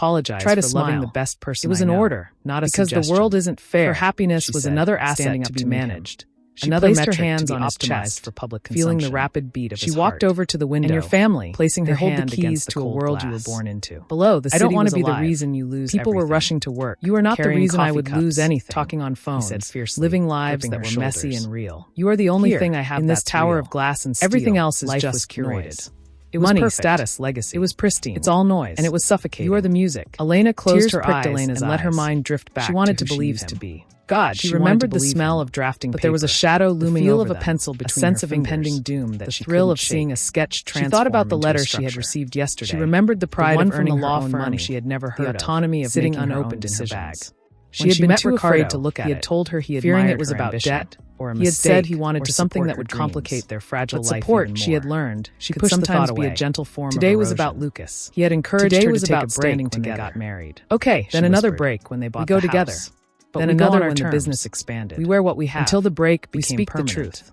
apologize Try to for loving smile. the best person It was I an know. order, not a Because suggestion. the world isn't fair. Her happiness she was said, another asset standing to up be to meet him. managed. She Another placed metric her hands to be on his optimized chest for public feeling the consumption. rapid beat of She his walked heart. over to the window, And your family, placing her they hold hand the keys against the to a cold world you were glass. born into. Below, the I city don't want was to be the alive. reason you lose People were everything. rushing to work. You are not the carrying reason I coffee would cups, lose anything. talking on phones, he said fiercely, living lives gripping that her were messy shoulders. and real. You are the only Here, thing I have in this that's tower real. of glass and steel, Everything else is life just was curated. noise. It was Money, perfect. status, legacy. It was pristine. It's all noise. And it was suffocating. You are the music. Elena closed Tears her pricked eyes Elena's and let her eyes. mind drift back. She wanted to to who she believe used him. to be. God, She she remembered wanted to the believe smell him. of drafting But paper. there was a shadow looming the feel over of a them, pencil a between sense her of fingers, impending doom that the she thrill couldn't of seeing shake. a sketch She transform thought about the into a letter she had structure. received yesterday. She remembered the pride one of from the earning her law own firm money she had never the heard of, autonomy of sitting making her unopened own in her decisions. bag. When She had she been met too Ricardo afraid to look at he had it, told her he fearing admired it was her about ambition. debt or a He had said mistake he wanted or to something support that her would dreams. complicate their fragile But life support, even she had more. learned, She could pushed the sometimes thought be a away. gentle form Today of was erosion. about Lucas. He had encouraged Today her was to take about a break standing when they together. got married. Okay, Then she another whispered. break when they bought We go the together. house. But Then we go another on our when the terms. business expanded. We wear what we have. Until the break We became speak the permanent. truth.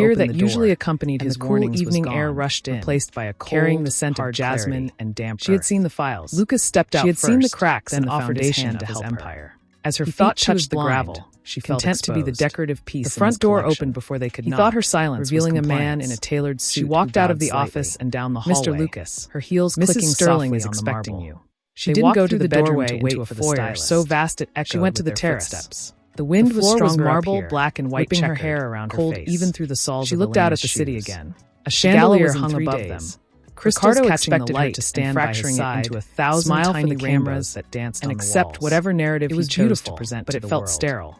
fear opened that the usually door, accompanied and his the cool warnings was evening gone, air rushed in, replaced by a cold, carrying the scent of hard jasmine clarity. and damp She had earth. seen the files. Lucas stepped out She had first, seen the cracks then and the offered his foundation hand to to his help her. empire. As her He feet thought she was touched the blind. gravel, she She felt content to be the exposed. decorative piece. The front in this door collection. opened before they could He knock. thought her silence revealing was a man compliance. in a tailored suit. She walked who out of bowed the slightly. office and down the hallway. Mr. Lucas, her heels Mrs. clicking Sterling softly is on the expecting marble. you. She They didn't walked go through to the the bedroom doorway to into wait a for the foyer stylist. so vast it She echoed went to with the their terrace. footsteps. The wind The was floor was stronger marble, up here, black and white whipping her checkered, hair around cold her face. even through the soles She of looked out at Elena's the city shoes. again. A Gala chandelier was in hung 3 above days. them. Crystals Ricardo catching expected the her light to stand and by fracturing his it side, into 1,000 smile tiny for the rainbows cameras that danced and on the accept walls. whatever narrative It he was chose beautiful, to present but to it the felt world. sterile.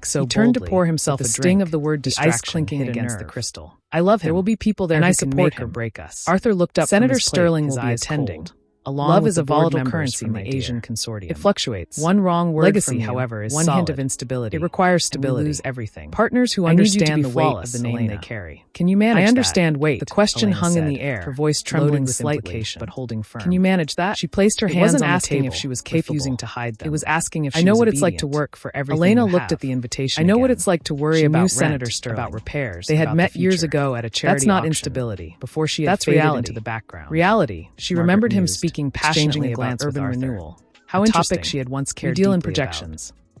speak so He turned to boldly, pour himself with a the sting drink, of the word the ice distraction clinking hit against a the nerve. crystal. I love him. There will be people there and who I can support make or him. break us. Arthur looked up Senator from his plate, Sterling his will be eyes attending. cold. Along Love with is the a board volatile members currency, from my the dear. Asian consortium. It fluctuates. One wrong word Legacy, from you, however, is one solid. hint of instability. It requires and we stability. lose everything. Partners who I need you to understand be the weight of flawless, the name Elena. they carry. Can you manage I understand that? weight. The question Elena hung in said, the air, her voice loaded trembling with with implication, implication, but holding firm. Can you manage that? She placed her It hands wasn't on the asking table, if she was capable. refusing to hide them. It was asking if I she know was what it's like to obedient. work for everything. Elena you looked have. at the invitation I know again. what it's like to worry She about knew rent, Senator Sterling, about repairs. They had about met the years future. ago at a charity That's not auction, instability. before she had That's faded reality. into the background. Reality. She Margaret remembered him mused, speaking exchanging passionately a glance about urban with Arthur. renewal. How a interesting. topic she had once We cared deal in deeply projections. about.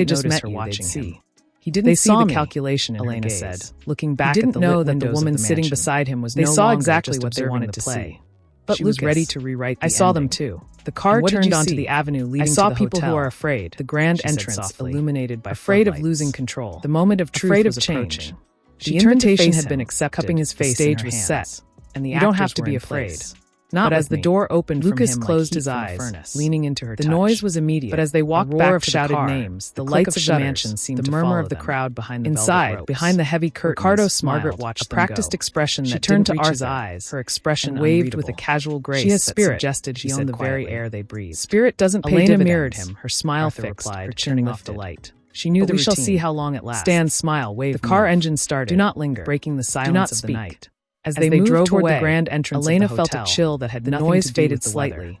they just notice met her you, watching they'd him. see. He didn't They see saw the me, calculation in Elena her said, gaze. Looking back didn't at the know lit that the windows woman of the sitting mansion. beside him was They no saw longer exactly just what they observing wanted the to play. see. But She was Lucas, ready to rewrite the I saw them ending. too. The car And what did turned you onto see? the avenue leading I to saw the people hotel. who are afraid, The grand she said entrance softly, illuminated by afraid of floodlights. losing control. The moment of truth Afraid was of change. approaching. She The turned to invitation face had been him, accepted. cupping his face the in stage her was hands. set, and the You don't actors have to were be in afraid. place. Not But with as the me. door opened Lucas from him closed like his heat from a eyes, furnace, leaning into her the touch. noise was immediate. But as they walked The roar back of to shouted the car, names, the click lights of of the shutters, mansion seemed the to murmur follow of the them. crowd behind the Inside, velvet ropes. behind the heavy curtains, Ricardo smiled, Margaret watched a them practiced go. expression She that turned didn't to reach Arthur's his eyes, her expression and waved with a unreadable. casual grace She has that spirit, suggested she she said owned the very quietly. air they breathed. Spirit doesn't pay Elena dividends, mirrored him, her smile Arthur fixed, replied, her her chin chin lifted. lifted. She knew But the we routine. shall see how long it lasts. Stand, smile, wave. The car move. engine started. Do not linger, breaking the silence do not of speak. the night. As They they drove drove toward away, the grand entrance Elena of the felt a hotel, chill that had the nothing noise to do faded with the weather. slightly,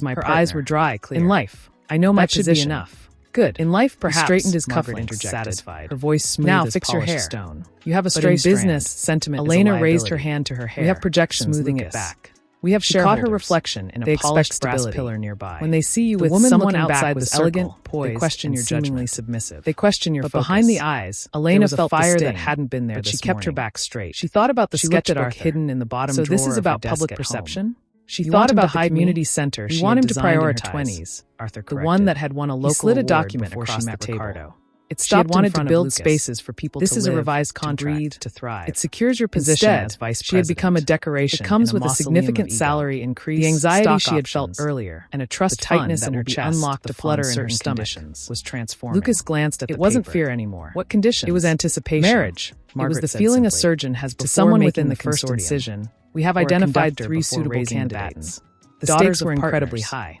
is my Her partner. eyes were dry, clear. In life, I know my That should be position. enough. Good. In life, perhaps. He straightened his Margaret cufflinks, interjected, satisfied. Her voice smooth Now as fix your polished hair. stone. You have a But stray in strand. business, sentiment is a Elena raised her liability. hand to her hair. We have projections, smoothing Lucas. it back. We have She caught her shareholders. reflection in a They polished expect brass stability. pillar nearby. When they see you The with woman someone looking back outside was the elegant, circle. poised, They question and your seemingly judgment. submissive. They question your But focus. behind the eyes, Elena there was a felt the fire that sting, hadn't been there but this she kept her morning. back straight. She thought about the She looked at sketchbook Arthur. hidden in the bottom So drawer this is of her about desk public at perception? home. She You thought want him about to the hype community me? center. You She want had him to designed in her prioritize. 20s. Arthur The corrected. one that had won a He local slid a award document before across she met the table. Ricardo. It She had stopped in wanted to front of build Lucas. spaces for people This to is a live, revised to contract breathe, to thrive. It secures your position Instead, as vice she had become a president. decoration. It comes in a with a mausoleum significant of ego. salary increase, The anxiety stock she had felt options, earlier, and a trust the tightness fund in that her will be chest, unlocked the upon flutter in her certain stomach conditions. was transforming. Lucas glanced at It the wasn't paper. fear anymore. What conditions? It was anticipation. Marriage. Margaret it was the said feeling a simply. surgeon has To before someone making within the the first consortium, incision. We have or a identified conductor 3 before suitable raising the candidates. baton. The Daughters stakes of were incredibly partners. high.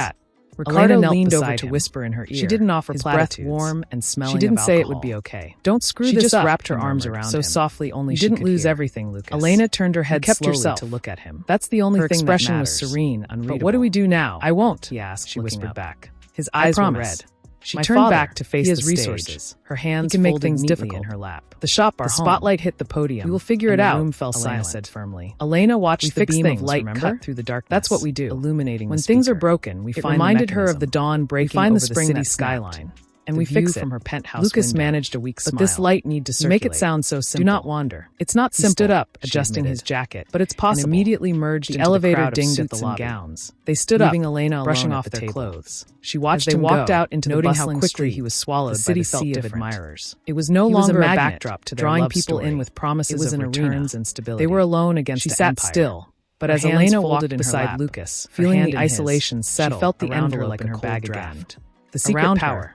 that? Ricardo Elena leaned over beside to him. whisper in her ear. She didn't offer his platitudes. breath warm and smelling. She didn't of say it alcohol. would be okay. Don't screw She this just up. wrapped her he arms murmured, around so him. softly only You she didn't could lose hear. everything, Lucas. Elena turned her head You kept slowly yourself. to look at him. That's the only Her thing expression that was matters. serene, unreadable. But what do we do now? I won't, he asked. she whispered looking up. back. His I eyes were promise. red. She My turned father, back to face he has the stage. resources. Her hands He can make folded things neatly difficult. in her lap. The shop, The our spotlight home. hit the podium. We will figure and it the out, room fell Elena silent. said firmly. Elena watched We the fix beam things, of light remember? cut through the darkness. That's what we do. Illuminating When the things are speaker. broken, we It find reminded the her of the mechanism. dawn breaking find the over spring city that snapped. skyline. And The we view fix it. from her penthouse Lucas window. managed a weak smile. But this light need to You circulate. make it sound so simple. Do not wander. It's not He simple. stood up, she adjusting his admitted. jacket. But it's possible. And immediately merged The into elevator the crowd dinged of at the suits and lobby. gowns. They stood leaving up, Elena brushing alone off at the their table. clothes. She watched As they him walked go, out into the noting how bustling quickly street, he was swallowed the city by the felt sea of different. admirers. It was no He was a longer a magnet, backdrop to their drawing love people story. in with promises It was of an returns arena. and stability. They were alone against She the sat empire. still, But her as hands Elena folded walked in her beside lap, Lucas, feeling her the hand in his, isolation settle she felt the around her envelope like in a her cold bag draft. again. The secret Around power. her,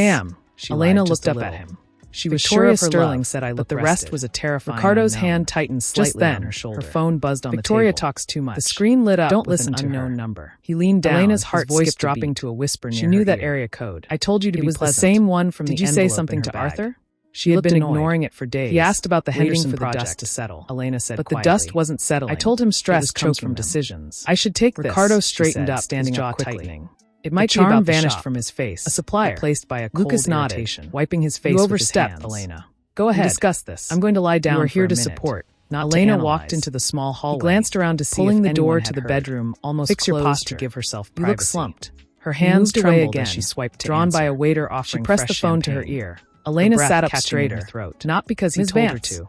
am. She Elena lied just looked a up at little. him. She was Victoria sure of her Sterling love, said I but looked the rest rested. was a terrifying Ricardo's unknown. hand tightened Just slightly then, on her shoulder. her phone buzzed on Victoria the table. talks too much. The screen lit up Don't with listen an to her. unknown number. He leaned down, Elena's his heart voice skipped a dropping beat. to a whisper near She knew her that ear. area code. I told you to It be was the pleasant. same one from Did the you say envelope something in to her bag. Arthur? She He had looked been annoyed. ignoring it for days. He asked about the waiting Henderson for the project dust to settle. Elena said But quietly. the dust wasn't settling. I told him stress comes comes from from decisions. I should take this. Ricardo He straightened said, up, standing his jaw up quickly. tightening. It might The be about charm the vanished shop. from his face, A supplier. replaced by a Lucas cold nodded, irritation. wiping his face You with his overstepped, hands. Elena. Go ahead. We discussed this. I'm going to lie down. You are for here a to minute. support, not Elena to walked analyze. into the small hallway. He glanced around to see pulling if the door anyone to had the heard. bedroom almost Fix your closed posture. to give herself You privacy. look slumped. Her He hands moved away trembled again, as she swiped to drawn by answer. a waiter She offering pressed fresh the phone to her champagne. ear. Elena breath sat up catching in straighter, her throat. not because he Ms. told her Vance, to,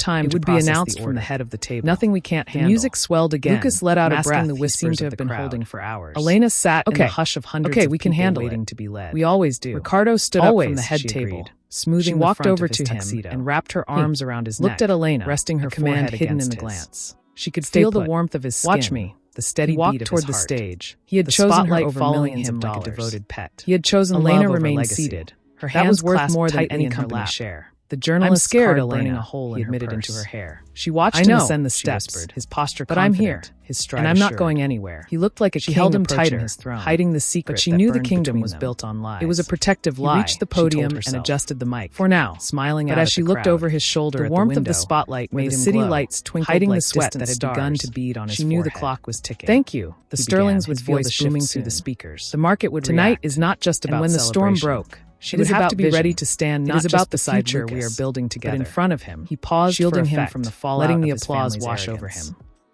time It to would be process announced the from the order. head of the table. Nothing we can't handle. The music swelled again. Lucas let out a masking breath the he whispers seemed to of have the been crowd. holding for hours. Elena sat in Okay. the hush of hundreds Okay, of we can people handle waiting it. to be led. We always do. Ricardo stood Always, up from the head she table, agreed. smoothing She the walked front over of his to him tuxedo and wrapped her arms around his neck. looked at Elena, resting her a command forehead hidden in against the his. glance. She could Stay feel the put. warmth of his skin. Watch me. The steady He walked beat of toward his the heart. stage. He had The chosen her spotlight over following millions him of like a dollars. devoted pet. He had chosen Elena love over remained legacy. seated. Her That hands was worth clasped more than tightly any in her company lap. share. The journalist's scared, card burning Elena, a hole he in her admitted purse. into her hair. She watched I him know, ascend the she steps, whispered. his posture But I'm confident, here, his stride and I'm not assured. going anywhere. He looked like a She king held him approaching tighter, his throne, hiding the secret but she that knew the burned kingdom between was them. built on lies. It was a protective He lie. reached the she told podium and herself. adjusted the mic. For now, Smiling but out as at she the looked crowd. over his shoulder The at warmth the of the window, spotlight where made the him city glow, lights twinkled hiding like the sweat that distant had begun stars. to bead on his She knew the forehead. clock was ticking. Thank you. The He Sterlings began, would his feel voice the shift booming through soon. the speakers. The market would Tonight react. is not just And about when the storm celebration. broke, she It would is have about to be vision. ready to stand It not is just about the beside future we Lucas, are building together. but in front of him. He paused shielding for him effect, from the fallout letting the of his applause family's wash over arrogance. him.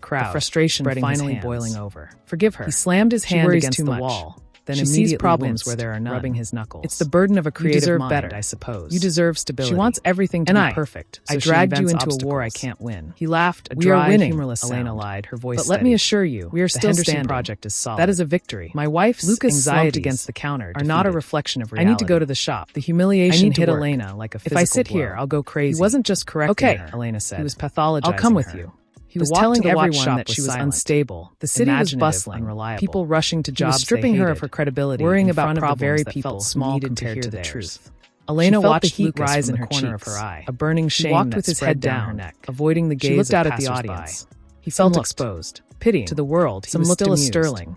crowd, the frustration spreading his finally hands. boiling over. Forgive her. He slammed his She hand worries against too the much. wall. Then She immediately sees problems winced, where there are none, rubbing his knuckles. It's the burden of a creative deserve mind, better, I suppose. You deserve stability. She wants everything to And be perfect. I so she dragged you invents into a war I obstacles. can't win. He laughed, a We are dry, winning, humorless Elena sound. lied, her voice But let me steady. assure you, We are the still Henderson standing. project is solid. That is a victory. My wife's Lucas anxieties against the counter are not a defeated. reflection of I reality. need to go to the shop. The humiliation I need to hit work. Elena like a If physical I sit blow. here, I'll go crazy. He wasn't just correcting Okay, her, Elena said. He was pathologizing I'll come with her. you. He The was walk telling to the watch everyone shop that was she was silent. unstable. The city was imaginative, bustling, unreliable. people rushing to He was jobs stripping they her hated, of her credibility, worrying in about front of the problems very that people felt small needed to compared hear to the theirs. truth. Elena She felt watched the heat Lucas rise from in the her corner cheeks, of her eye. a burning He shame walked that with his spread head down down, her neck, avoiding the gaze She looked of out at the passers-by. audience. He Some felt looked exposed, pitying. to the world. He Some was looked still amused. sterling.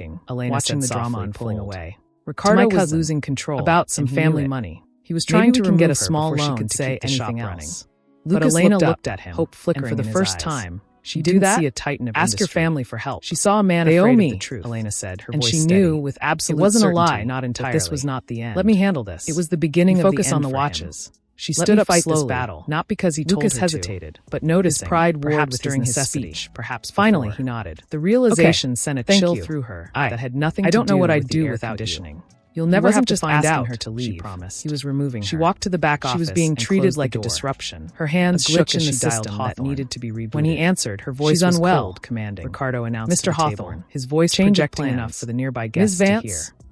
shaking, Elena watching said the drama softly, unfolding pulling away. my Ricardo was cousin, losing control about some and he knew family it. money. He was trying to get a small loan loan to say keep the shop anything running. else. But Lucas Elena looked at him, hope flickering and for the in his first eyes. time, She didn't do that? see a titan of Ask your industry. family for help. She saw a man They afraid owe of me, the truth, Elena said, her and voice she steady. knew with absolute It wasn't certainty a lie, not that entirely. this was not the end. Let me handle this. It was the beginning You of focus the end on the for watches. him. She Let stood me up fight slowly, this battle, not because he told Lucas her hesitated, to, but noticing his pride warred perhaps with his during his necessity, speech. perhaps Finally, before. he nodded. The realization sent a Thank chill you. through her I- that had nothing I to don't know do what I'd with the do air without you. conditioning. You'll He never have wasn't to just find asking out, her to she leave. promised. He was removing She her. walked to the back office. She was being and treated closed the like a door. disruption. Her hands A shook glitch as in she the dialed system that Hawthorne. needed to be rebooted. When he answered, her voice She's was unwell, cold, commanding. Ricardo announced Mr. to the Hawthorne, table, his voice change of projecting enough plans. for the nearby Ms. guests to hear. Vance?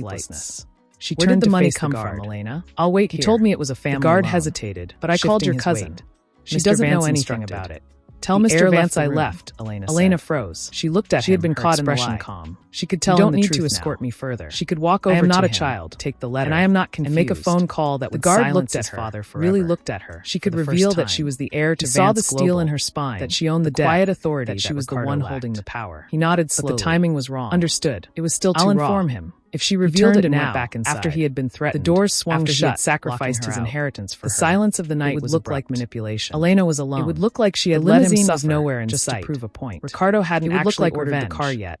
sleeplessness. She Where turned did the to money face come the from, guard. Elena? I'll wait He here. told me it was a family The guard loan. hesitated, but I called your Shifting his cousin. weight. She Mr. doesn't know Vance anything instructed. about it. Tell The Mr. heir Vance I the room, left. Elena said. froze. She looked at She had him, been her caught in the expression lie. calm. She could tell You him don't the need truth to now. escort me further. She could walk I over am not to a him, child. take the letter, And I am not and make a confused. phone call that The would guard silence looked at his her, father forever. really looked at her. She for could the first reveal that time. she was the heir to He saw the Vance steel Global, in her spine, that she owned the quiet debt, authority that she that was the Ricardo one lacked. holding the power. He nodded But slowly. the timing was wrong. Understood. It was still too I'll raw. inform him. If she He revealed turned it and now, went back inside. after he had been threatened, The doors swung after shut, he had sacrificed locking his her out. inheritance for The her, silence of the night it would was look like abrupt. manipulation. Elena was alone. It would look like she had The let him limousine was suffer nowhere in just sight. to prove a point. Ricardo hadn't It would look actually like ordered revenge. the car yet.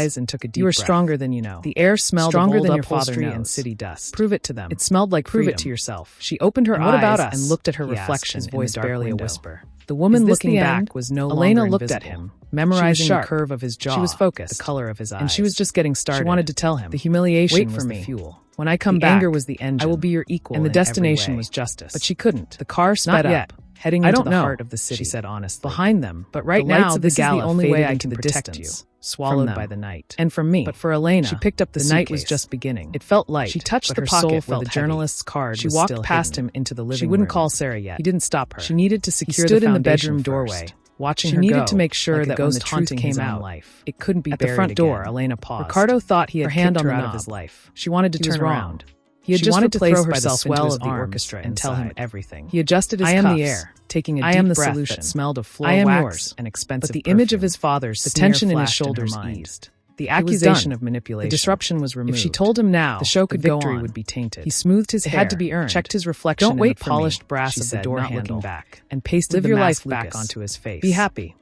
eyes and took a deep You are breath. stronger than you know. The air smelled Stronger of old than your father upholstery and knows. city dust. Prove it to them. It smelled like Prove freedom. it to yourself. She opened her And eyes what about us? and looked at her He asked, reflection, his in the voice dark barely a window. whisper. The woman Is this looking the back end? was no Elena longer looked at invisible, him, memorizing the sharp. curve of his jaw. She was focused. The color of his eyes. And she was just getting started. She wanted to tell him. The humiliation Wait was for the me. fuel. When I come The back, anger was the engine. I will be your equal, And the in every destination way. was justice. But she couldn't. The car Not sped yet. up, heading I into don't the know, heart of the city. she said honestly. Behind them, but right The now, lights of the this is Gala the only way faded I into can the protect distance, you. Swallowed them. by the night. And from me. But for Elena, She picked up the night was suitcase. just beginning. It felt light. She touched but the her pocket soul where felt the heavy. journalist's card She was walked still past hidden. him into the living She wouldn't room. call Sarah yet. He didn't stop her. She needed to He secure stood the in the foundation bedroom first. doorway, Watching She her needed go, to make sure like a that when ghost the truth haunting came his own out, life. It couldn't be At the buried front door, again. Elena paused. Ricardo thought he had Her hand kicked on her the out of knob. his life. She wanted to He was turn wrong. around. He had She just wanted to replaced throw by the herself swell into his of the arms orchestra and tell him inside. everything. He adjusted his I am cuffs, the air, taking a I deep am the breath solution. that smelled of I floral am wax yours. and expensive But the image of perfume. his father's The sneer tension in his flashed in her shoulders mind. eased. The It was accusation done. of manipulation. The disruption was removed. If she told him now, the show could the go victory on. would be tainted. He smoothed his It hair, had to be earned. checked his reflection Don't in wait the for me, polished brass she of the said, door not handle, looking back, and pasted Live the your mask life back Lucas. onto his face. Be happy.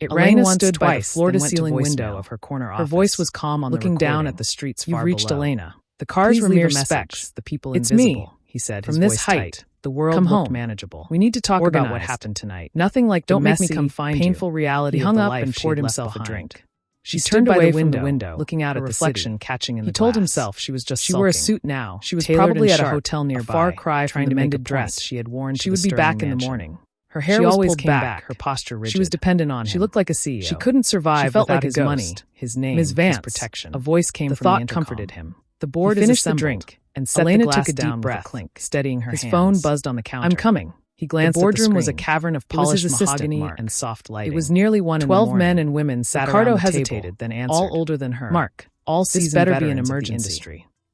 It Elena rang once, stood by the twice, floor-to-ceiling then went to window voicemail. of her corner Her office. voice was calm on looking the down recording. at the streets You've far reached below. Elena. The cars Please were leave mere a message. specks, the people It's invisible, me, he said, From his this voice height, tight. The world come looked home. manageable. We need to talk about what Organized. happened tonight. Nothing like Don't the make me messy, come find you. painful reality He of hung the up life and she poured had left himself a behind. drink. She stood stood by away the from the window, window, looking out her at the reflection city. catching in He the told glass. himself she was just She wore a sulking. suit now. She was tailored probably and at a sharp, hotel nearby, a far cry from trying the to make mega a dress point. she had worn She to would the be stirring back in the mansion. morning. Her hair She was always pulled came back, back. her posture rigid. She was dependent on him. She looked like a CEO. She couldn't survive She felt without like his his money, money, his name, Ms. Vance, his protection. A voice came The from thought the intercom. comforted him. The board He is finished assembled, the drink and set Elena the glass took a down deep with a breath, clink, steadying her His hands. phone buzzed on the counter. I'm coming. He glanced The boardroom at the was a screen. cavern of It was his polished assistant, mahogany Mark, and soft lighting. It was nearly 1 in the 12 morning. men and women sat Ricardo around the hesitated, table, then answered. all older than her. Mark, all This seasoned better be an veterans of the emergency. industry.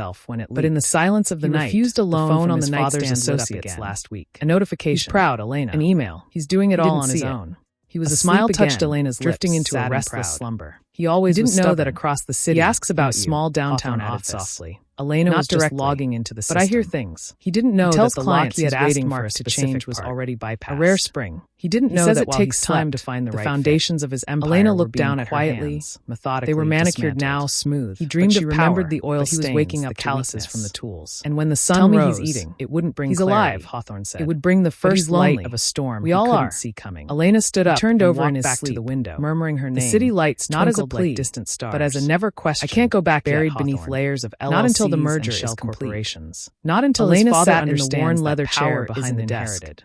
himself when it leaked. But in the silence of the He night, refused a loan the phone from on his the father's nightstand lit up associates again. last week. A notification. He's proud, Elena. An email. He's doing it He all didn't on his see it. own. He was A asleep smile touched again, Elena's drifting lips, into a sad and restless proud. slumber. He always He was didn't know that stubborn. across the city, He asks about in a you, small downtown Hawthorne added office, softly. Elena Not was just directly, logging into the system. But I hear things. He didn't know He tells that the clients lock he he's had waiting asked for Mark a to specific change was part. already bypassed. A rare spring. He didn't He know says that it while takes he time slept, to find the right foundations of his empire Elena were looked being down at her quietly, hands, methodically They were manicured dismantled. now, smooth. He dreamed but she of remembered power, the oil but he was stains, waking the up to calluses weakness. from the tools. And when the sun Tell me rose, he's eating. it wouldn't bring He's clarity. alive, Hawthorne said. It would bring the But he's first light lonely. of a storm We he all couldn't are. see coming. Elena stood He up turned and over in walked his back sleep, to the window, murmuring her The name. city lights not as a twinkled plea, like distant stars, but as a never question. I can't go back yet, buried beneath Hawthorne. layers of LLCs Not until the and merger shell is complete. corporations. Not until Elena his father sat in the understands worn that leather power chair behind isn't the desk. inherited.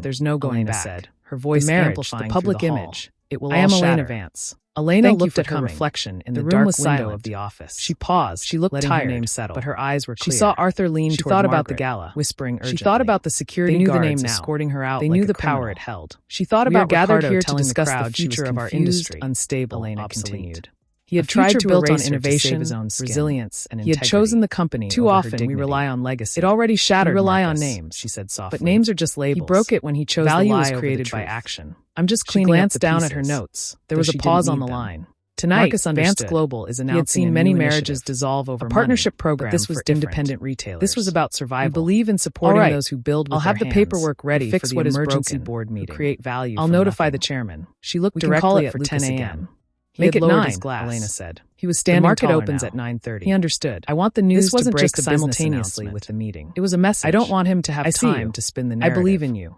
there's no going Elena back. said, Her voice the marriage, amplifying the public through the hall. image. It will I am all Elena shatter. Vance. Elena Thank you looked for at her coming. reflection in The the room dark was window silent. of the office. She paused. She looked letting her tired, name settle. but her eyes were She clear. saw Arthur lean She toward thought about the Margaret, gala, whispering urgently. She thought about the security They knew the guards name now. escorting her out They like knew a the criminal. power it held. She thought We are about gathered Ricardo here to telling discuss the crowd she was future of our confused, industry, unstable, Elena obsolete. continued. He had A tried future to built on erase her to innovation, save his own skin. resilience, and He had integrity. chosen the company. Too over her often we dignity. rely on legacy. It already shattered. We rely Marcus, on names, she said softly. but names are just labels. He broke it when he chose Value the lie is over created the by truth. action. I'm just She cleaning glanced up the down pieces. at her notes. There though was a she pause didn't on the need them. line. Tonight, Marcus Vance understood. Global is He had announcing seen a many new marriages initiative. dissolve over A partnership money, program but this was for different. independent retailers. This was about survival. We believe in supporting All right, those who build with I'll have their the hands, paperwork ready who fix for the what is emergency broken, board who meeting. create value. I'll from notify nothing. the chairman. She looked We can call directly it at for Lucas 10 again. a.m. He Make had it lowered 9, his glass. Elena said. He was The standing market taller opens now. at 9:30. He understood. I want the news This wasn't to break just a business simultaneously announcement. with the meeting. It was a message. I don't want him to have I see time you. to spin the I narrative. believe in you.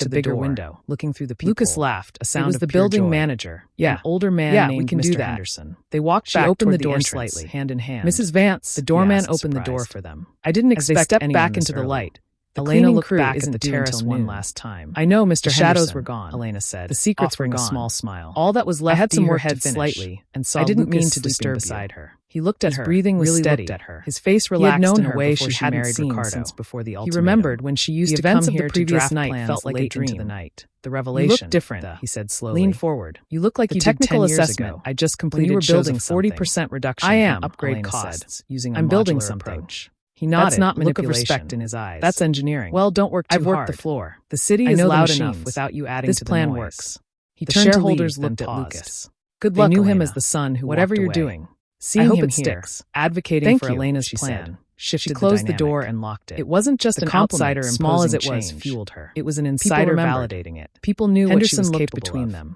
to the bigger window, looking through the peephole. Lucas laughed, a sound It was of the pure building joy. manager, Yeah. an older man Yeah, named we can Mr. do that. Henderson. They walked She back opened toward the the door entrance, slightly. hand in hand. Mrs. Vance, The doorman yes, opened the door surprised. for them. I didn't As they expect stepped anyone back this into the early. light, The Elena cleaning looked crew back isn't at the due terrace until one noon. last time. I know, Mr. The shadows Henderson, were gone, Elena said. The secrets were offering gone. a small smile. All that was left I had some her more to head finish. slightly and saw I didn't Lucas mean to sleeping disturb beside you. her. He looked at His her. breathing was really steady. looked at her. His face He had relaxed known in her a way before she she hadn't married seen Ricardo. since before the He ultimatum. remembered when she used The to events come of here the to previous draft night plans felt like a late into dream. the night. The You revelation. look different, he said slowly. Lean forward. You look like The you did technical 10 years assessment ago. I just When completed you were shows building of something. 40% reduction I in am upgrade Elena costs said. using a I'm building modular something. approach. He nodded, That's not a look of manipulation. respect in his eyes. That's engineering. Well, don't work too I've worked hard. the floor. The city I is know the loud machines. enough without you adding This to the plan noise. works. He The turned shareholders to leave, looked then at paused. Lucas. Good They luck, knew him Elena. as the son who Whatever walked you're away. doing. I Seeing hope him it here, sticks. advocating Thank for you, Elena's she plan, said. shifted She closed the dynamic. door and locked it. It wasn't just The an compliment, outsider small as it imposing was, change. fueled her. It was an People insider remembered. validating it. People knew Henderson what she was looked capable between of. them.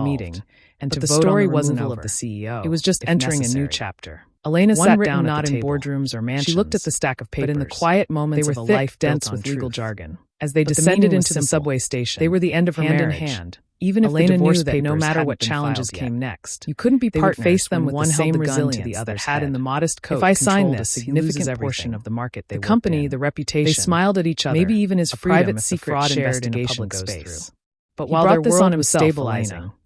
solved. meeting, and But to the vote story on the wasn't removal over. of the CEO. It was just if entering a necessary. new chapter. Elena One sat written down not at the in table. boardrooms or mansions. She looked at the stack of papers, but in the quiet moments they were of a thick, life dense built on with legal truth. jargon. As they But the descended meaning was into the simple. subway station, They were the end of her hand marriage. in hand. Even if Elena the divorce knew that no papers matter hadn't what been challenges filed came yet, next, you couldn't be they would partners face them when with one the held same the gun to resilience the that other's had head. in the modest coat If I sign controlled this, a he loses significant portion everything. of the market they The worked company, in. the reputation. They smiled at each other. Maybe even his a freedom private if the secret fraud shared in a investigation public goes space. through. But He while brought their this world on was himself, stabilizing, Elena.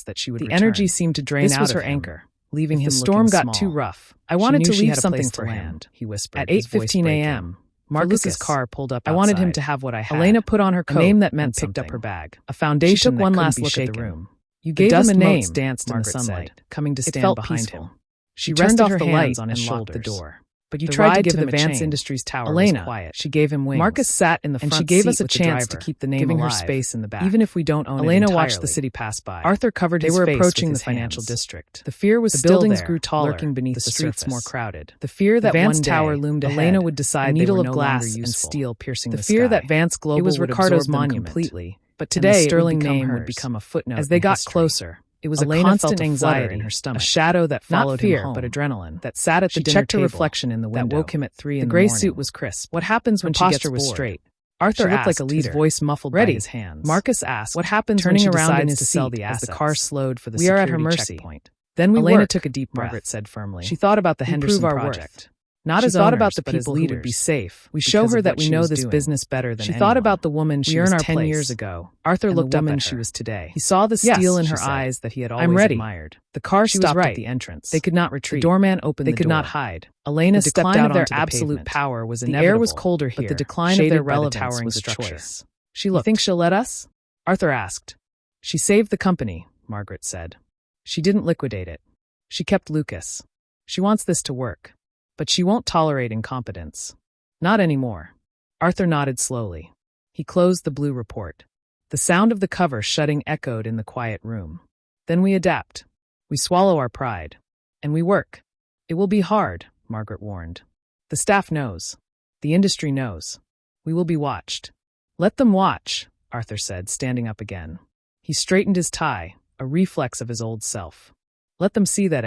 promise that she would The return. energy seemed to drain This out was of her him, anchor, leaving If him the storm looking got small. too rough, I she wanted knew to she leave had a something place for to him, land. he whispered. At his voice 8:15 breaking. a.m., Marcus's Lucas, car pulled up I wanted him outside. to have what I had. Elena put on her a coat, name that meant and picked up something. her bag. A foundation She took that one couldn't last be look at the shaken. room. You The gave dust him a name, motes danced in the Margaret sunlight, said. coming to It stand felt behind peaceful. him. She turned rested off her the hands light on and his locked the shoulders. door. But you The tried to ride give to him the a Vance chain. Industries tower Elena, was quiet. she gave him wings. Marcus sat in the and front she gave seat us a with the chance to driver, keep the name giving her alive, space in the back. even if we don't own Elena it watched the entirely. city pass by. Arthur covered They his were face approaching with the his financial hands. district. The fear was The still buildings there, grew taller, lurking beneath the the streets surface. more crowded. The fear that Vance one day, Tower loomed ahead, Elena would decide a they needle were of no glass longer and useful. steel piercing The the fear sky. that Vance Global It was would Ricardo's absorb them monument, completely. but And the today sterling it would name would hers. become a footnote. As they in got history. closer, it was Elena a constant felt a anxiety flutter in her stomach, a shadow that not followed fear, him home, but adrenaline. that sat at the She dinner checked her table, reflection in the window. that woke him at 3 The in the gray morning. suit was crisp. What happens Her when she gets posture was bored? straight. Arthur She looked like asked, a his leader. voice muffled Ready. by his hands. Marcus asked, What happens turning when she around in decides his to sell seat the as assets? the car slowed for the We are at security her mercy. checkpoint. Then we Elena work, took a deep breath. Margaret said firmly. She thought about the We Henderson prove our project. worth. Not She as thought owners, about the but as people who would leaders. be safe. We show because her of that what we she know was this doing. business better than She anyone. thought about the woman she We was earn our 10 place. years ago. Arthur and the looked up woman at she her. was today. He saw the Yes, steel in she her said. eyes that he had I'm always ready. admired. The car She was stopped right. at the entrance. They could not retreat. The doorman opened They the could door. not hide. Elena The stepped decline out of their onto the absolute pavement. power was The inevitable. air was colder here, but the decline of shaded their by the relevance towering was a structure. choice. She You looked. think she'll let us? Arthur asked. She saved the company, Margaret said. She didn't liquidate it. She kept Lucas. She wants this to work. But she won't tolerate incompetence. Not anymore. Arthur nodded slowly. He closed the blue report. The sound of the cover shutting echoed in the quiet room. Then we adapt. We swallow our pride. And we work. It will be hard, Margaret warned. The staff knows. The industry knows. We will be watched. Let them watch, Arthur said, standing up again. He straightened his tie, a reflex of his old self. Let them see that,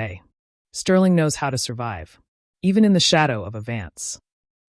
Sterling knows how to survive, even in the shadow of a Vance.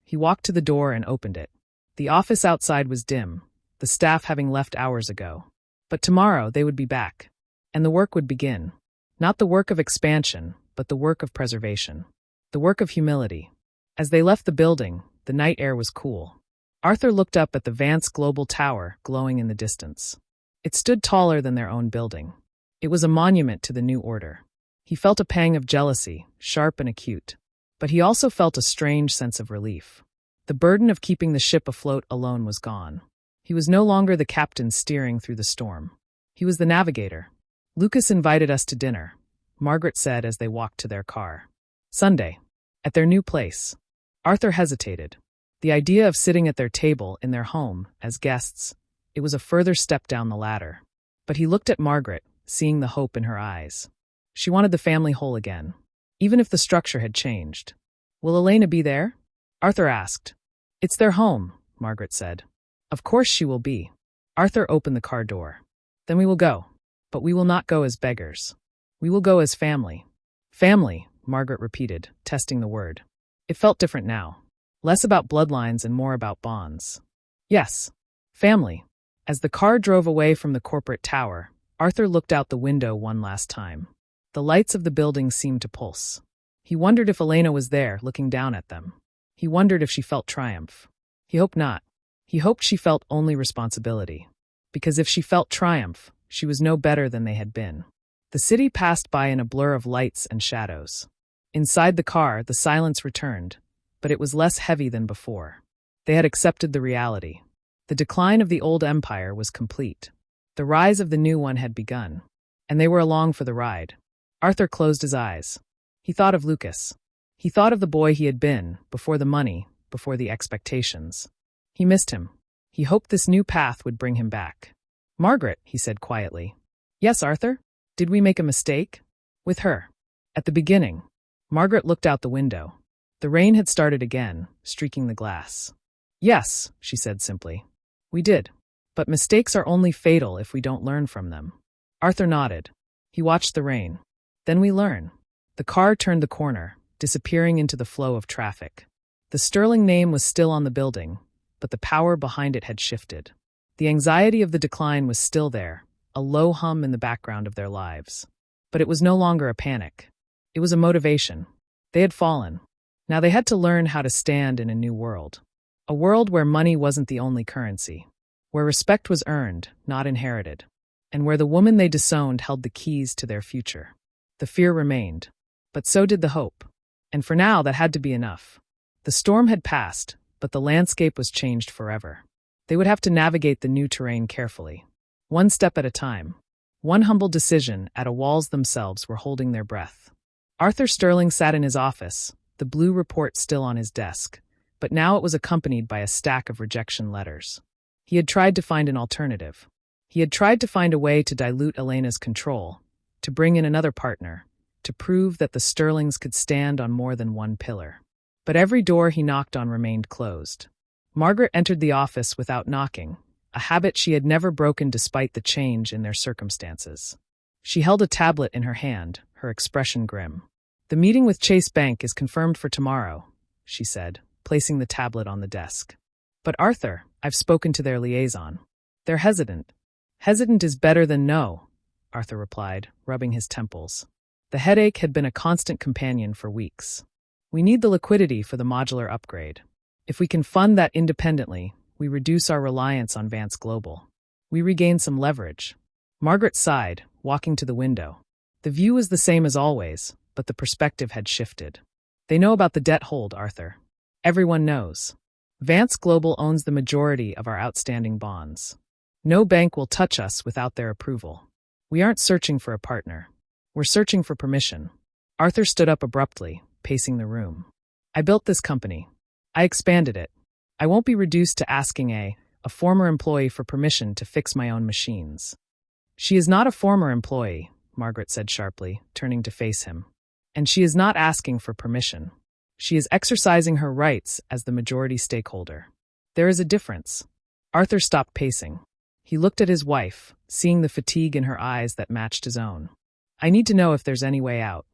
He walked to the door and opened it. The office outside was dim, the staff having left hours ago. But tomorrow they would be back, and the work would begin. Not the work of expansion, but the work of preservation. The work of humility. As they left the building, the night air was cool. Arthur looked up at the Vance Global Tower glowing in the distance. It stood taller than their own building. It was a monument to the new order. He felt a pang of jealousy, sharp and acute. But he also felt a strange sense of relief. The burden of keeping the ship afloat alone was gone. He was no longer the captain steering through the storm. He was the navigator. Lucas invited us to dinner, Margaret said as they walked to their car. Sunday. At their new place. Arthur hesitated. The idea of sitting at their table in their home, as guests, it was a further step down the ladder. But he looked at Margaret, seeing the hope in her eyes. She wanted the family whole again, even if the structure had changed. Will Elena be there? Arthur asked. It's their home, Margaret said. Of course she will be. Arthur opened the car door. Then we will go. But we will not go as beggars. We will go as family. Family, Margaret repeated, testing the word. It felt different now. Less about bloodlines and more about bonds. Yes. Family. As the car drove away from the corporate tower, Arthur looked out the window one last time. The lights of the building seemed to pulse. He wondered if Elena was there, looking down at them. He wondered if she felt triumph. He hoped not. He hoped she felt only responsibility. Because if she felt triumph, she was no better than they had been. The city passed by in a blur of lights and shadows. Inside the car, the silence returned, but it was less heavy than before. They had accepted the reality. The decline of the old empire was complete. The rise of the new one had begun, and they were along for the ride. Arthur closed his eyes. He thought of Lucas. He thought of the boy he had been, before the money, before the expectations. He missed him. He hoped this new path would bring him back. Margaret, he said quietly. Yes, Arthur? Did we make a mistake? With her. At the beginning. Margaret looked out the window. The rain had started again, streaking the glass. Yes, she said simply. We did. But mistakes are only fatal if we don't learn from them. Arthur nodded. He watched the rain. Then we learn. The car turned the corner, disappearing into the flow of traffic. The Sterling name was still on the building, but the power behind it had shifted. The anxiety of the decline was still there, a low hum in the background of their lives. But it was no longer a panic. It was a motivation. They had fallen. Now they had to learn how to stand in a new world. A world where money wasn't the only currency. Where respect was earned, not inherited. And where the woman they disowned held the keys to their future. The fear remained. But so did the hope. And for now, that had to be enough. The storm had passed, but the landscape was changed forever. They would have to navigate the new terrain carefully. One step at a time. One humble decision at a walls themselves were holding their breath. Arthur Sterling sat in his office, the blue report still on his desk, but now it was accompanied by a stack of rejection letters. He had tried to find an alternative. He had tried to find a way to dilute Elena's control, to bring in another partner, to prove that the Sterlings could stand on more than one pillar. But every door he knocked on remained closed. Margaret entered the office without knocking, a habit she had never broken despite the change in their circumstances. She held a tablet in her hand, her expression grim. The meeting with Chase Bank is confirmed for tomorrow, she said, placing the tablet on the desk. But Arthur, I've spoken to their liaison. They're hesitant. Hesitant is better than no, Arthur replied, rubbing his temples. The headache had been a constant companion for weeks. We need the liquidity for the modular upgrade. If we can fund that independently, we reduce our reliance on Vance Global. We regain some leverage. Margaret sighed, walking to the window. The view was the same as always, but the perspective had shifted. They know about the debt hold, Arthur. Everyone knows. Vance Global owns the majority of our outstanding bonds. No bank will touch us without their approval. We aren't searching for a partner. We're searching for permission. Arthur stood up abruptly, pacing the room. I built this company. I expanded it. I won't be reduced to asking a former employee for permission to fix my own machines. She is not a former employee, Margaret said sharply, turning to face him. And she is not asking for permission. She is exercising her rights as the majority stakeholder. There is a difference. Arthur stopped pacing. He looked at his wife, seeing the fatigue in her eyes that matched his own. I need to know if there's any way out.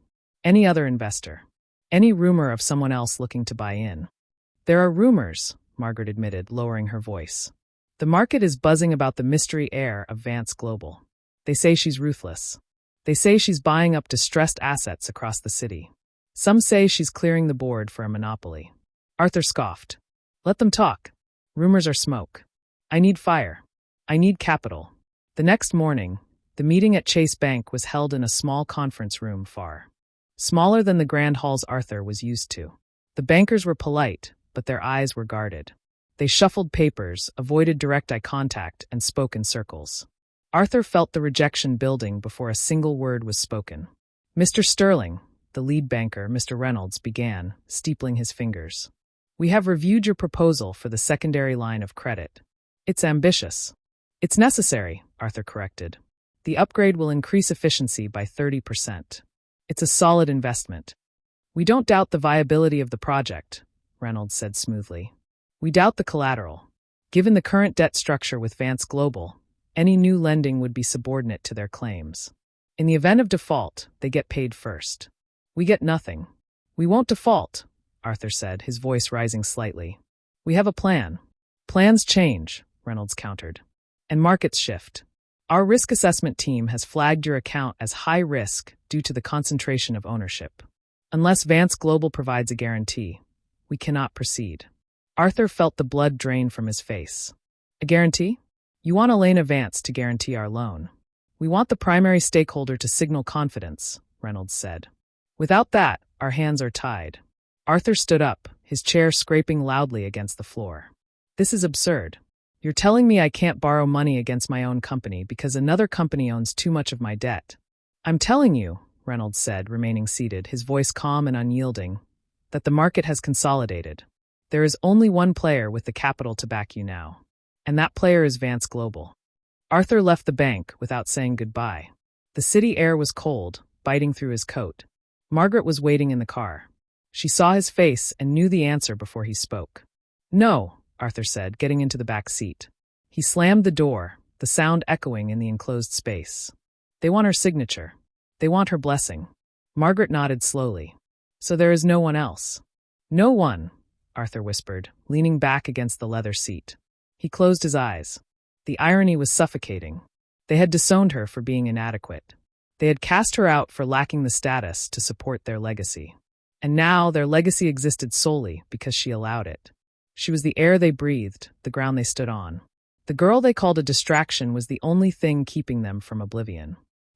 Any other investor. Any rumor of someone else looking to buy in. There are rumors, Margaret admitted, lowering her voice. The market is buzzing about the mystery heir of Vance Global. They say she's ruthless. They say she's buying up distressed assets across the city. Some say she's clearing the board for a monopoly. Arthur scoffed. Let them talk. Rumors are smoke. I need fire. I need capital. The next morning, the meeting at Chase Bank was held in a small conference room smaller than the grand halls Arthur was used to. The bankers were polite, but their eyes were guarded. They shuffled papers, avoided direct eye contact, and spoke in circles. Arthur felt the rejection building before a single word was spoken. Mr. Sterling, the lead banker, Mr. Reynolds, began, steepling his fingers. We have reviewed your proposal for the secondary line of credit. It's ambitious. It's necessary, Arthur corrected. The upgrade will increase efficiency by 30%. It's a solid investment. We don't doubt the viability of the project, Reynolds said smoothly. We doubt the collateral. Given the current debt structure with Vance Global, any new lending would be subordinate to their claims. In the event of default, they get paid first. We get nothing. We won't default, Arthur said, his voice rising slightly. We have a plan. Plans change, Reynolds countered. And markets shift. Our risk assessment team has flagged your account as high risk due to the concentration of ownership. Unless Vance Global provides a guarantee, we cannot proceed. Arthur felt the blood drain from his face. A guarantee? You want Elena Vance to guarantee our loan. We want the primary stakeholder to signal confidence, Reynolds said. Without that, our hands are tied. Arthur stood up, his chair scraping loudly against the floor. This is absurd. You're telling me I can't borrow money against my own company because another company owns too much of my debt. I'm telling you, Reynolds said, remaining seated, his voice calm and unyielding, that the market has consolidated. There is only one player with the capital to back you now. And that player is Vance Global. Arthur left the bank without saying goodbye. The city air was cold, biting through his coat. Margaret was waiting in the car. She saw his face and knew the answer before he spoke. No, Arthur said, getting into the back seat. He slammed the door, the sound echoing in the enclosed space. They want her signature. They want her blessing. Margaret nodded slowly. So there is no one else. No one, Arthur whispered, leaning back against the leather seat. He closed his eyes. The irony was suffocating. They had disowned her for being inadequate. They had cast her out for lacking the status to support their legacy. And now their legacy existed solely because she allowed it. She was the air they breathed, the ground they stood on. The girl they called a distraction was the only thing keeping them from oblivion.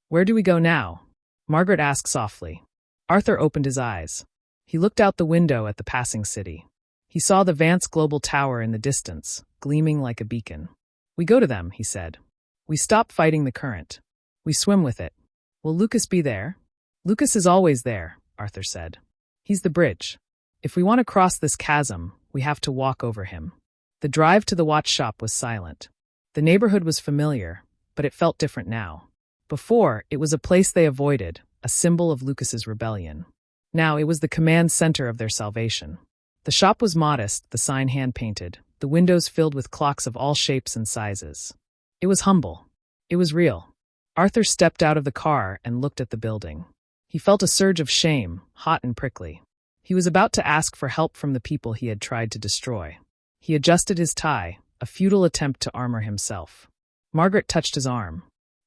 Where do we go now? Margaret asked softly. Arthur opened his eyes. He looked out the window at the passing city. He saw the Vance Global Tower in the distance, gleaming like a beacon. We go to them, he said. We stop fighting the current. We swim with it. Will Lucas be there? Lucas is always there, Arthur said. He's the bridge. If we want to cross this chasm, we have to walk over him. The drive to the watch shop was silent. The neighborhood was familiar, but it felt different now. Before, it was a place they avoided, a symbol of Lucas's rebellion. Now it was the command center of their salvation. The shop was modest, the sign hand-painted, the windows filled with clocks of all shapes and sizes. It was humble. It was real. Arthur stepped out of the car and looked at the building. He felt a surge of shame, hot and prickly. He was about to ask for help from the people he had tried to destroy. He adjusted his tie, a a futile attempt to armor himself. Margaret touched his arm.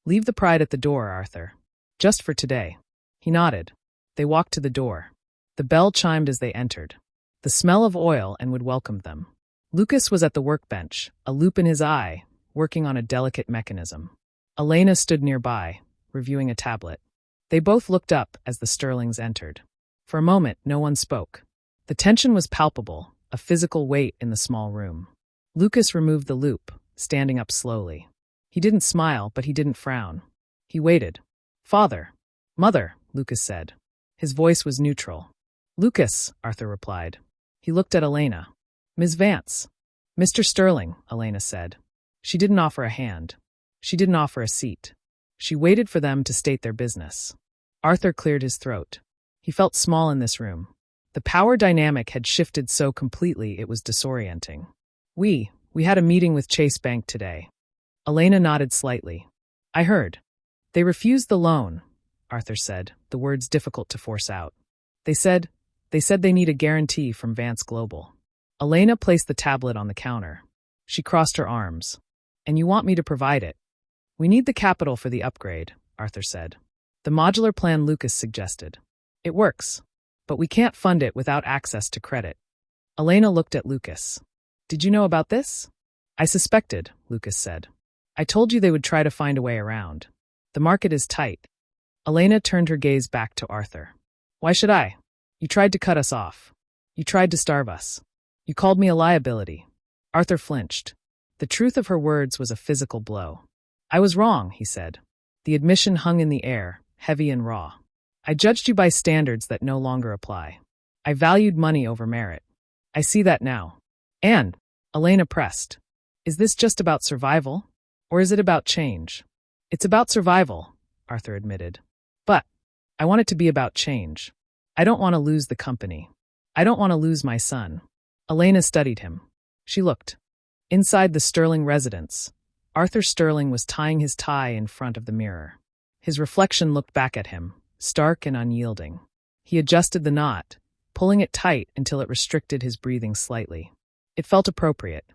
"Leave the pride at the door, Arthur. Just for today." He nodded. They walked to the door. The bell chimed as they entered. The smell of oil and would welcome them. Lucas was at the workbench, a loop in his eye, working on a delicate mechanism. Elena stood nearby, reviewing a tablet. They both looked up as the Sterlings entered. For a moment, no one spoke. The tension was palpable, a physical weight in the small room. Lucas removed the loop, standing up slowly. He didn't smile, but he didn't frown. He waited. "Father." "Mother," Lucas said. His voice was neutral. "Lucas," Arthur replied. He looked at Elena. "Ms. Vance." "Mr. Sterling," Elena said. She didn't offer a hand. She didn't offer a seat. She waited for them to state their business. Arthur cleared his throat. He felt small in this room. The power dynamic had shifted so completely it was disorienting. We had a meeting with Chase Bank today." Elena nodded slightly. "I heard. They refused the loan," Arthur said, the words difficult to force out. They said they need a guarantee from Vance Global." Elena placed the tablet on the counter. She crossed her arms. "And you want me to provide it?" "We need the capital for the upgrade," Arthur said. "The modular plan Lucas suggested. It works, but we can't fund it without access to credit." Elena looked at Lucas. "Did you know about this?" "I suspected," Lucas said. "I told you they would try to find a way around. The market is tight." Elena turned her gaze back to Arthur. "Why should I? You tried to cut us off. You tried to starve us. You called me a liability." Arthur flinched. The truth of her words was a physical blow. "I was wrong," he said. The admission hung in the air, heavy and raw. "I judged you by standards that no longer apply. I valued money over merit. I see that now." "And," Elena pressed, "is this just about survival? Or is it about change?" "It's about survival," Arthur admitted. "But I want it to be about change. I don't want to lose the company. I don't want to lose my son." Elena studied him. She looked. Inside the Sterling residence, Arthur Sterling was tying his tie in front of the mirror. His reflection looked back at him, stark and unyielding. He adjusted the knot, pulling it tight until it restricted his breathing slightly. It felt appropriate.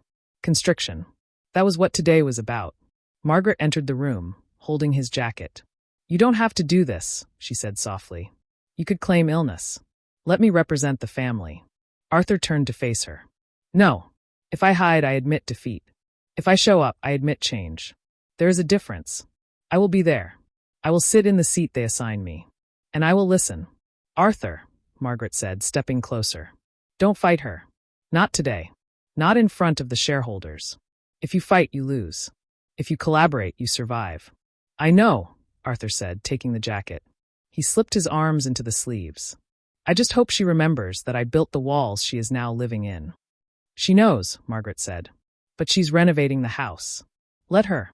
Constriction. That was what today was about. Margaret entered the room, holding his jacket. "You don't have to do this," she said softly. "You could claim illness. Let me represent the family." Arthur turned to face her. "No. If I hide, I admit defeat. If I show up, I admit change. There is a difference. I will be there. I will sit in the seat they assign me. And I will listen." "Arthur," Margaret said, stepping closer. "Don't fight her. Not today. Not in front of the shareholders. If you fight, you lose. If you collaborate, you survive." "I know," Arthur said, taking the jacket. He slipped his arms into the sleeves. "I just hope she remembers that I built the walls she is now living in." "She knows," Margaret said. "But she's renovating the house. Let her."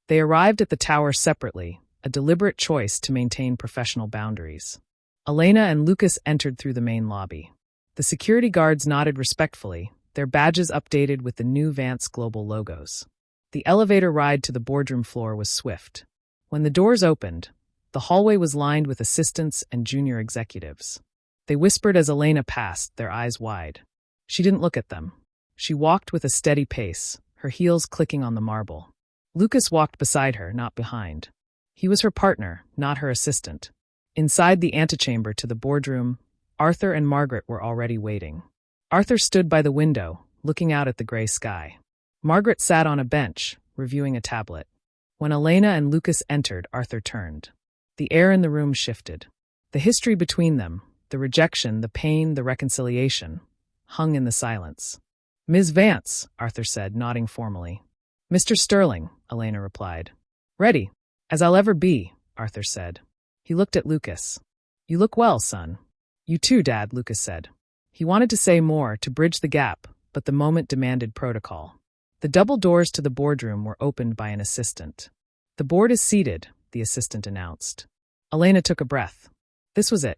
They arrived at the tower separately, a deliberate choice to maintain professional boundaries. Elena and Lucas entered through the main lobby. The security guards nodded respectfully, their badges updated with the new Vance Global logos. The elevator ride to the boardroom floor was swift. When the doors opened, the hallway was lined with assistants and junior executives. They whispered as Elena passed, their eyes wide. She didn't look at them. She walked with a steady pace, her heels clicking on the marble. Lucas walked beside her, not behind. He was her partner, not her assistant. Inside the antechamber to the boardroom, Arthur and Margaret were already waiting. Arthur stood by the window, looking out at the gray sky. Margaret sat on a bench, reviewing a tablet. When Elena and Lucas entered, Arthur turned. The air in the room shifted. The history between them, the rejection, the pain, the reconciliation, hung in the silence. "Ms. Vance," Arthur said, nodding formally. "Mr. Sterling," Elena replied. "Ready, as I'll ever be," Arthur said. He looked at Lucas. "You look well, son." "You too, Dad," Lucas said. He wanted to say more, to bridge the gap, but the moment demanded protocol. The double doors to the boardroom were opened by an assistant. "The board is seated," the assistant announced. Elena took a breath. This was it.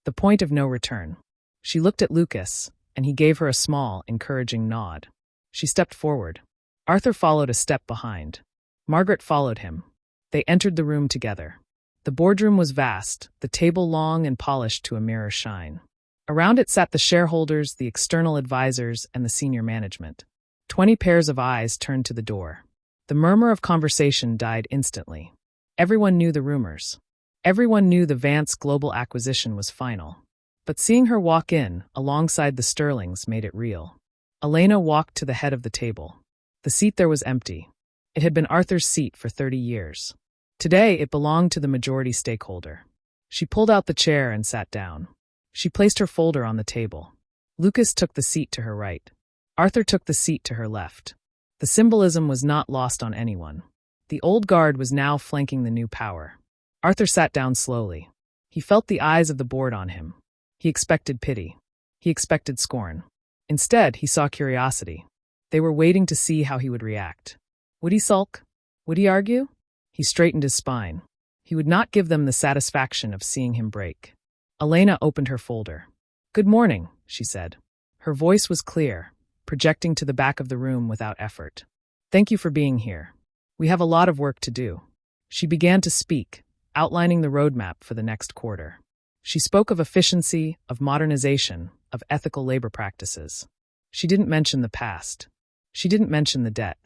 The point of no return. She looked at Lucas, and he gave her a small, encouraging nod. She stepped forward. Arthur followed a step behind. Margaret followed him. They entered the room together. The boardroom was vast, the table long and polished to a mirror shine. Around it sat the shareholders, the external advisors, and the senior management. 20 pairs of eyes turned to the door. The murmur of conversation died instantly. Everyone knew the rumors. Everyone knew the Vance global acquisition was final. But seeing her walk in, alongside the Sterlings, made it real. Elena walked to the head of the table. The seat there was empty. It had been Arthur's seat for 30 years. Today, it belonged to the majority stakeholder. She pulled out the chair and sat down. She placed her folder on the table. Lucas took the seat to her right. Arthur took the seat to her left. The symbolism was not lost on anyone. The old guard was now flanking the new power. Arthur sat down slowly. He felt the eyes of the board on him. He expected pity. He expected scorn. Instead, he saw curiosity. They were waiting to see how he would react. Would he sulk? Would he argue? He straightened his spine. He would not give them the satisfaction of seeing him break. Elena opened her folder. "Good morning," she said. Her voice was clear, projecting to the back of the room without effort. "Thank you for being here. We have a lot of work to do." She began to speak, outlining the roadmap for the next quarter. She spoke of efficiency, of modernization, of ethical labor practices. She didn't mention the past. She didn't mention the debt.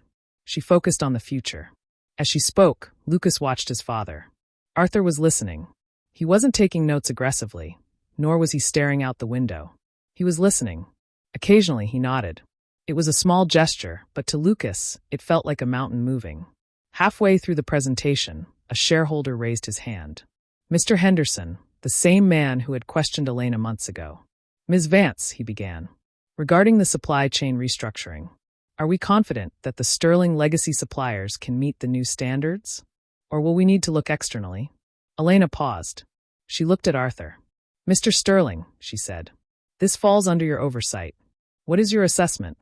She focused on the future. As she spoke, Lucas watched his father. Arthur was listening. He wasn't taking notes aggressively, nor was he staring out the window. He was listening. Occasionally, he nodded. It was a small gesture, but to Lucas, it felt like a mountain moving. Halfway through the presentation, a shareholder raised his hand. Mr. Henderson, the same man who had questioned Elena months ago. "Ms. Vance," he began, "regarding the supply chain restructuring, are we confident that the Sterling legacy suppliers can meet the new standards? Or will we need to look externally?" Elena paused. She looked at Arthur. "Mr. Sterling," she said, "this falls under your oversight. What is your assessment?"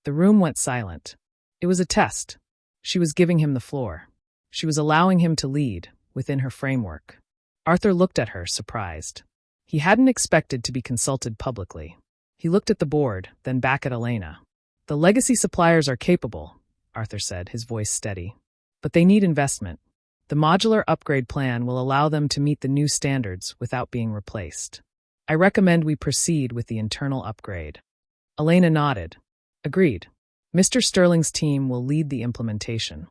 The room went silent. It was a test. She was giving him the floor. She was allowing him to lead, within her framework. Arthur looked at her, surprised. He hadn't expected to be consulted publicly. He looked at the board, then back at Elena. "The legacy suppliers are capable," Arthur said, his voice steady. "But they need investment. The modular upgrade plan will allow them to meet the new standards without being replaced. I recommend we proceed with the internal upgrade." Elena nodded. "Agreed. Mr. Sterling's team will lead the implementation."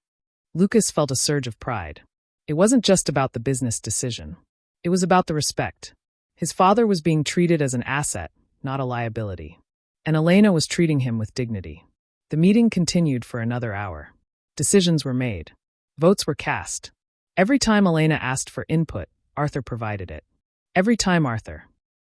Lucas felt a surge of pride. It wasn't just about the business decision. It was about the respect. His father was being treated as an asset, not a liability. And Elena was treating him with dignity. The meeting continued for another hour. Decisions were made. Votes were cast. Every time Elena asked for input, Arthur provided it. Every time Arthur,